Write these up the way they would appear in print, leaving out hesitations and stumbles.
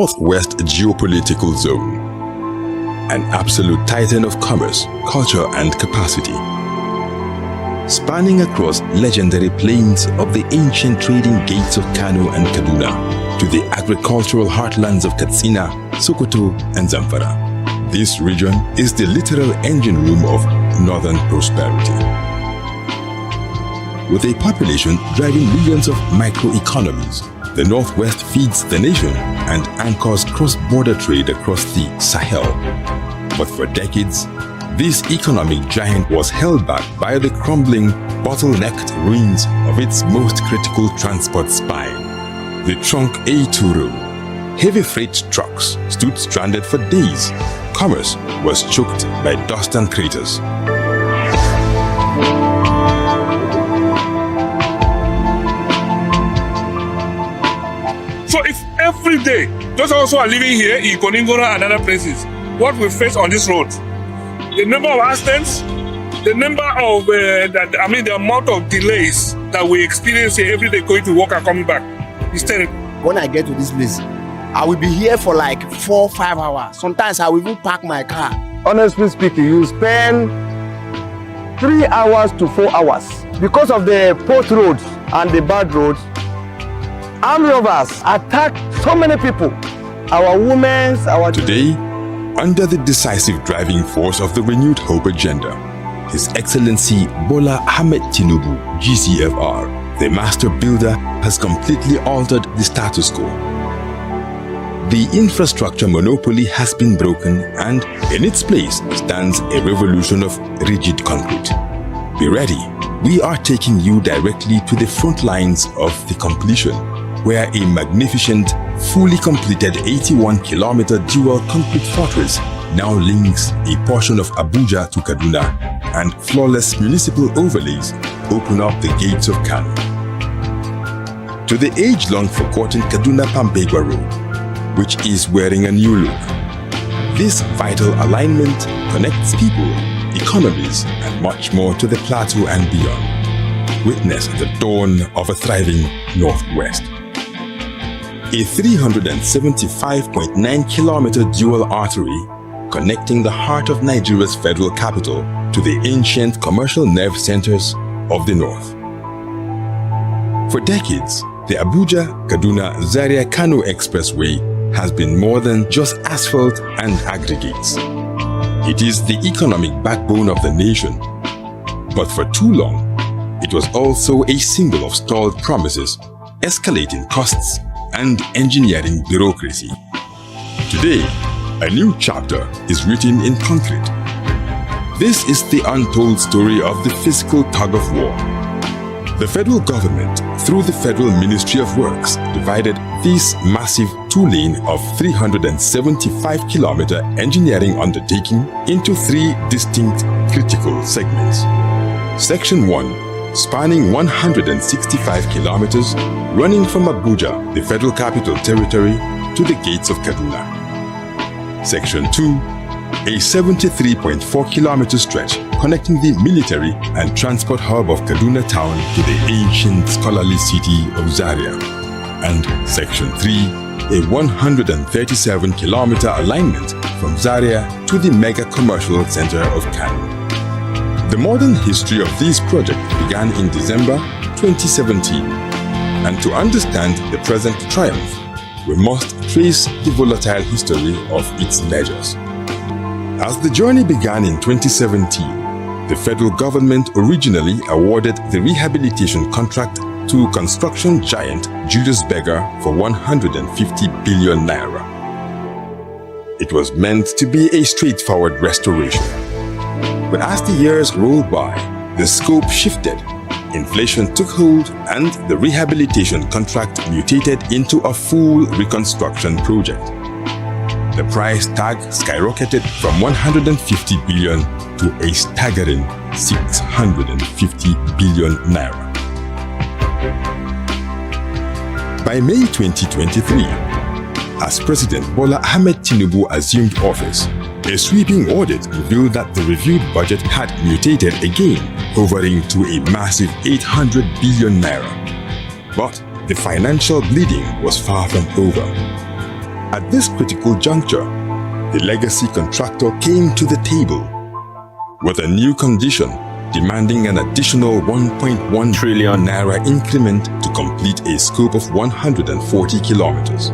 Northwest geopolitical zone, an absolute titan of commerce, culture, and capacity. Spanning across legendary plains of the ancient trading gates of Kano and Kaduna to the agricultural heartlands of Katsina, Sokoto, and Zamfara. This region is the literal engine room of northern prosperity. With a population driving millions of microeconomies, the Northwest feeds the nation and anchors cross-border trade across the Sahel. But for decades, this economic giant was held back by the crumbling, bottlenecked ruins of its most critical transport spine, the Trunk A2 road. Heavy freight trucks stood stranded for days. Commerce was choked by dust and craters. So if every day, those also are living here in Koningora and other places, what we face on this road, the number of accidents, the number of, the amount of delays that we experience here every day going to work and coming back is terrible. When I get to this place, I will be here for like 4-5 hours. Sometimes I will even park my car. Honestly speaking, you spend 3 hours to 4 hours because of the post roads and the bad roads. Armed robbers attack so many people. Our women, our... Today, under the decisive driving force of the renewed hope agenda, His Excellency Bola Ahmed Tinubu, GCFR, the master builder, has completely altered the status quo. The infrastructure monopoly has been broken, and in its place stands a revolution of rigid concrete. Be ready. We are taking you directly to the front lines of the completion, where a magnificent, fully completed 81-kilometer dual concrete fortress now links a portion of Abuja to Kaduna, and flawless municipal overlays open up the gates of Kano. To the age-long forgotten Kaduna-Pambegwa Road, which is wearing a new look. This vital alignment connects people, economies, and much more to the plateau and beyond. Witness the dawn of a thriving Northwest. A 375.9-kilometer dual artery connecting the heart of Nigeria's federal capital to the ancient commercial nerve centers of the north. For decades, the Abuja-Kaduna-Zaria-Kano Expressway has been more than just asphalt and aggregates. It is the economic backbone of the nation. But for too long, it was also a symbol of stalled promises, escalating costs, and engineering bureaucracy. Today, a new chapter is written in concrete. This is the untold story of the fiscal tug-of-war. The federal government, through the Federal Ministry of Works, divided this massive two-lane of 375-kilometer engineering undertaking into 3 distinct critical segments. Section 1, spanning 165 kilometers, running from Abuja, the Federal Capital Territory, to the gates of Kaduna. Section 2, a 73.4-kilometer stretch connecting the military and transport hub of Kaduna town to the ancient scholarly city of Zaria. And Section 3, a 137-kilometer alignment from Zaria to the mega commercial center of Kano. The modern history of this project began in December 2017, and to understand the present triumph, we must trace the volatile history of its measures. As the journey began in 2017, the federal government originally awarded the rehabilitation contract to construction giant Julius Berger for 150 billion naira. It was meant to be a straightforward restoration. But as the years rolled by, the scope shifted, inflation took hold, and the rehabilitation contract mutated into a full reconstruction project. The price tag skyrocketed from 150 billion to a staggering 650 billion naira. By May 2023, as President Bola Ahmed Tinubu assumed office, a sweeping audit revealed that the reviewed budget had mutated again, hovering to a massive 800 billion naira. But the financial bleeding was far from over. At this critical juncture, the legacy contractor came to the table with a new condition demanding an additional 1.1 trillion naira increment to complete a scope of 140 kilometers.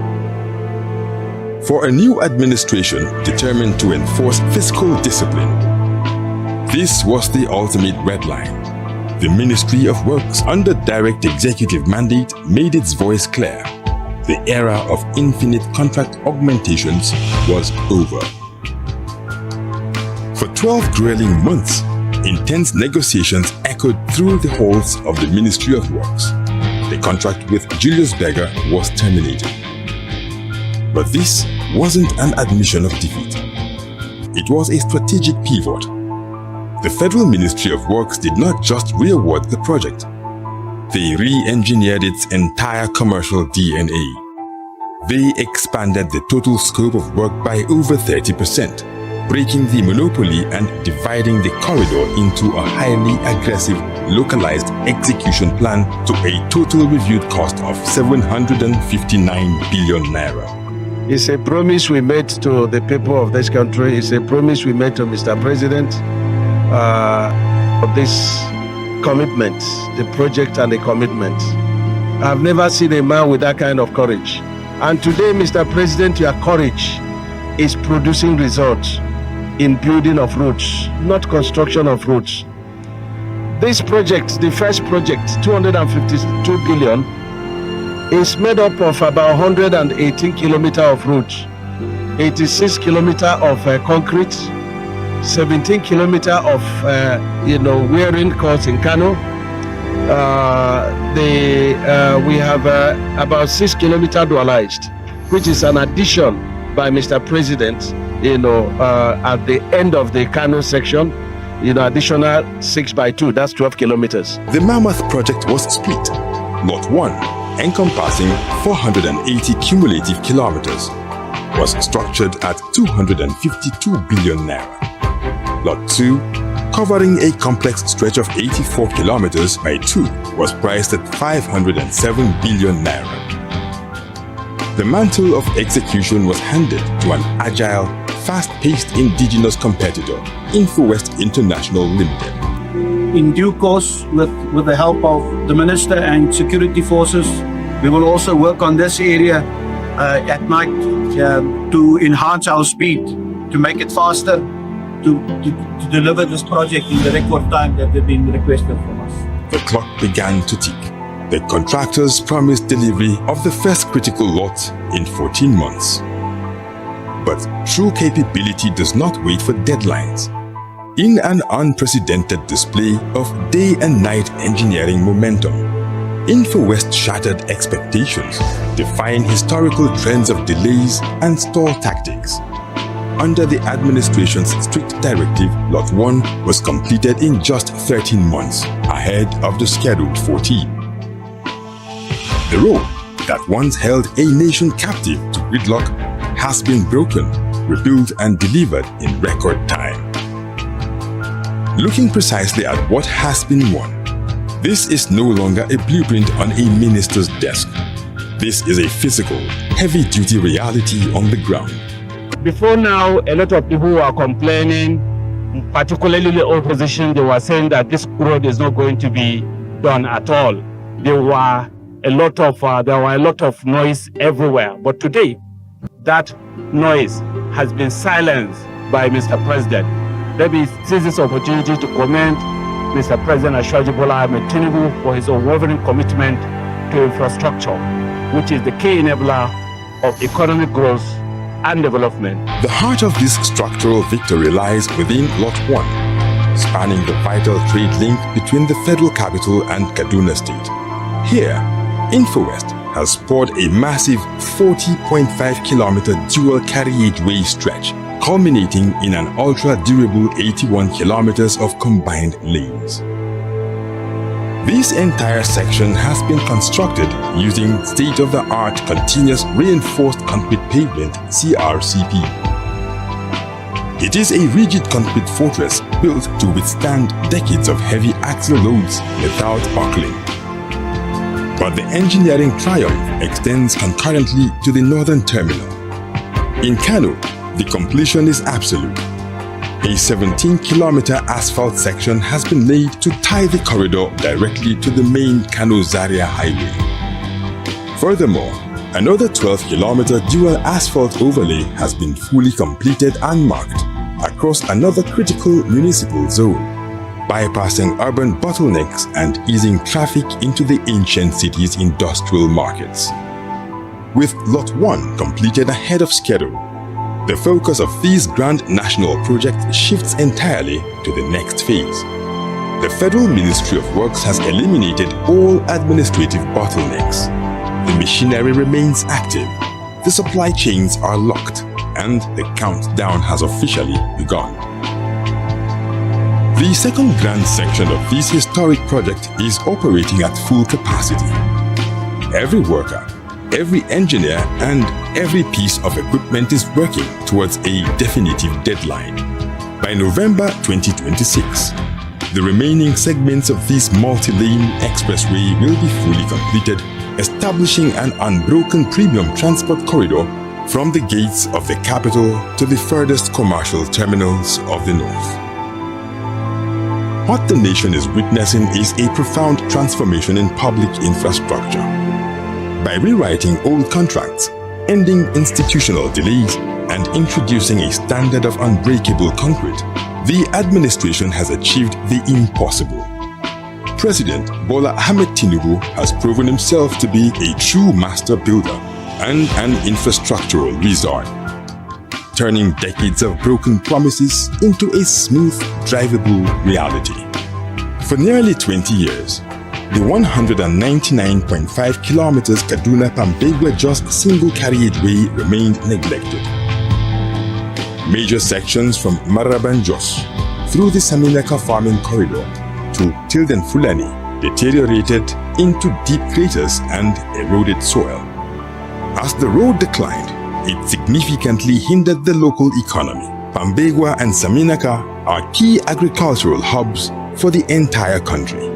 For a new administration determined to enforce fiscal discipline, this was the ultimate red line. The Ministry of Works under direct executive mandate made its voice clear. The era of infinite contract augmentations was over. For 12 grueling months, intense negotiations echoed through the halls of the Ministry of Works. The contract with Julius Berger was terminated. But this wasn't an admission of defeat. It was a strategic pivot. The Federal Ministry of Works did not just re-award the project. They re-engineered its entire commercial DNA. They expanded the total scope of work by over 30%, breaking the monopoly and dividing the corridor into a highly aggressive, localized execution plan to a total reviewed cost of 759 billion naira. It's a promise we made to the people of this country. It's a promise we made to Mr. President of this commitment, the project and the commitment. I've never seen a man with that kind of courage. And today, Mr. President, your courage is producing results in building of roads, not construction of roads. This project, the first project, 252 billion, is made up of about 118 kilometers of roads, 86 kilometers of concrete, 17 kilometers of wearing course in Kano. We have about 6 kilometers dualized, which is an addition by Mr. President, at the end of the Kano section, additional 6x2, that's 12 kilometers. The Mammoth project was split. Lot 1, encompassing 480 cumulative kilometers, was structured at 252 billion naira. Lot 2, covering a complex stretch of 84 kilometers by 2, was priced at 507 billion naira. The mantle of execution was handed to an agile, fast-paced indigenous competitor, InfoWest International Limited. In due course, with the help of the Minister and security forces, we will also work on this area at night to enhance our speed, to make it faster, to deliver this project in the record time that they've been requested from us. The clock began to tick. The contractors promised delivery of the first critical lot in 14 months. But true capability does not wait for deadlines. In an unprecedented display of day and night engineering momentum, InfoWest shattered expectations, defying historical trends of delays and stall tactics. Under the administration's strict directive, Lot 1 was completed in just 13 months, ahead of the scheduled 14. The road that once held a nation captive to gridlock has been broken, rebuilt and delivered in record time. Looking precisely at what has been won, this is no longer a blueprint on a minister's desk. This is a physical, heavy-duty reality on the ground. Before now, a lot of people were complaining, particularly the opposition. They were saying that this road is not going to be done at all. There were a lot of noise everywhere. But today, that noise has been silenced by Mr. President. Let me seize this opportunity to commend Mr. President Bola Tinubu for his unwavering commitment to infrastructure, which is the key enabler of economic growth and development. The heart of this structural victory lies within Lot 1, spanning the vital trade link between the federal capital and Kaduna State. Here, InfoWest has poured a massive 40.5-kilometer dual carriageway stretch, culminating in an ultra-durable 81 kilometers of combined lanes. This entire section has been constructed using state-of-the-art continuous reinforced concrete pavement (CRCP). It is a rigid concrete fortress built to withstand decades of heavy axle loads without buckling. But the engineering triumph extends concurrently to the northern terminal. In Kano, the completion is absolute. A 17-kilometer asphalt section has been laid to tie the corridor directly to the main Kano-Zaria highway. Furthermore, another 12-kilometer dual asphalt overlay has been fully completed and marked across another critical municipal zone, bypassing urban bottlenecks and easing traffic into the ancient city's industrial markets. With Lot 1 completed ahead of schedule, the focus of this grand national project shifts entirely to the next phase. The Federal Ministry of Works has eliminated all administrative bottlenecks. The machinery remains active, the supply chains are locked, and the countdown has officially begun. The second grand section of this historic project is operating at full capacity. Every worker, every engineer, and every piece of equipment is working towards a definitive deadline. By November 2026, the remaining segments of this multi-lane expressway will be fully completed, establishing an unbroken premium transport corridor from the gates of the capital to the furthest commercial terminals of the north. What the nation is witnessing is a profound transformation in public infrastructure. By rewriting old contracts, ending institutional delays, and introducing a standard of unbreakable concrete, the administration has achieved the impossible. President Bola Ahmed Tinubu has proven himself to be a true master builder and an infrastructural wizard, turning decades of broken promises into a smooth, drivable reality. For nearly 20 years, the 199.5 kilometers Kaduna-Pambegwa-Jos single carriageway remained neglected. Major sections from Maraban-Jos through the Saminaka farming corridor to Tilden-Fulani deteriorated into deep craters and eroded soil. As the road declined, it significantly hindered the local economy. Pambegwa and Saminaka are key agricultural hubs for the entire country.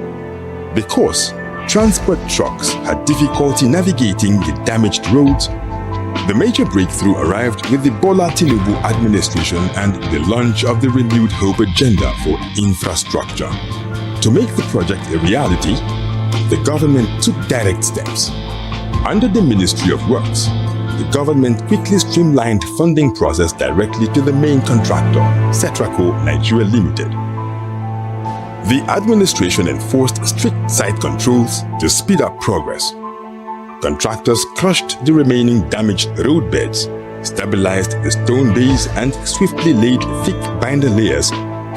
Because transport trucks had difficulty navigating the damaged roads, the major breakthrough arrived with the Bola Tinubu administration and the launch of the renewed hope agenda for infrastructure. To make the project a reality, the government took direct steps. Under the Ministry of Works, the government quickly streamlined funding process directly to the main contractor, Setraco Nigeria Limited. The administration enforced strict site controls to speed up progress. Contractors crushed the remaining damaged roadbeds, stabilized the stone base, and swiftly laid thick binder layers,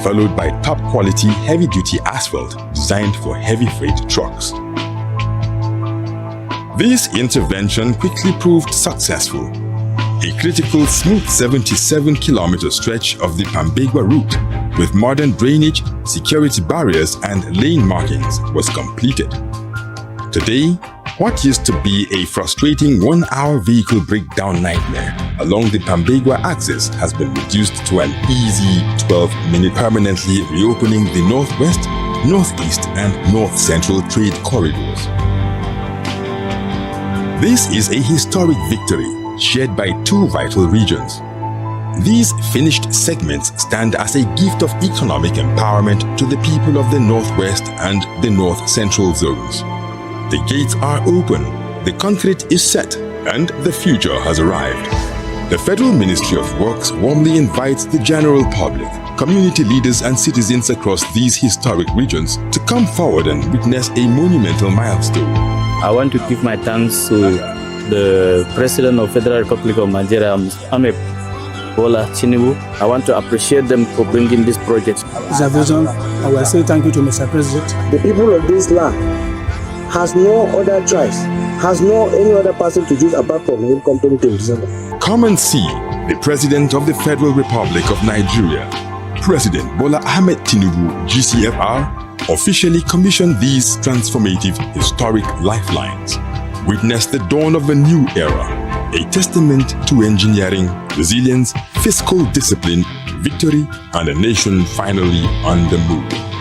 followed by top-quality heavy-duty asphalt designed for heavy freight trucks. This intervention quickly proved successful. A critical smooth 77-kilometer stretch of the Pambegwa route with modern drainage, security barriers, and lane markings was completed. Today, what used to be a frustrating one-hour vehicle breakdown nightmare along the Pambegwa axis has been reduced to an easy 12-minute, permanently reopening the northwest, northeast, and north-central trade corridors. This is a historic victory shared by two vital regions. These finished segments stand as a gift of economic empowerment to the people of the Northwest and the North Central zones. The gates are open, the concrete is set, and the future has arrived. The Federal Ministry of Works warmly invites the general public, community leaders, and citizens across these historic regions to come forward and witness a monumental milestone. I want to give my thanks to the President of Federal Republic of Nigeria, Ahmed Bola Tinubu. I want to appreciate them for bringing this project. It's a vision. I will say thank you to Mr. President. The people of this land has no other choice, has no any other person to choose apart from him coming to December. Come and see the President of the Federal Republic of Nigeria, President Bola Ahmed Tinubu, GCFR, officially commissioned these transformative historic lifelines. Witness the dawn of a new era, a testament to engineering, resilience, fiscal discipline, victory, and a nation finally on the move.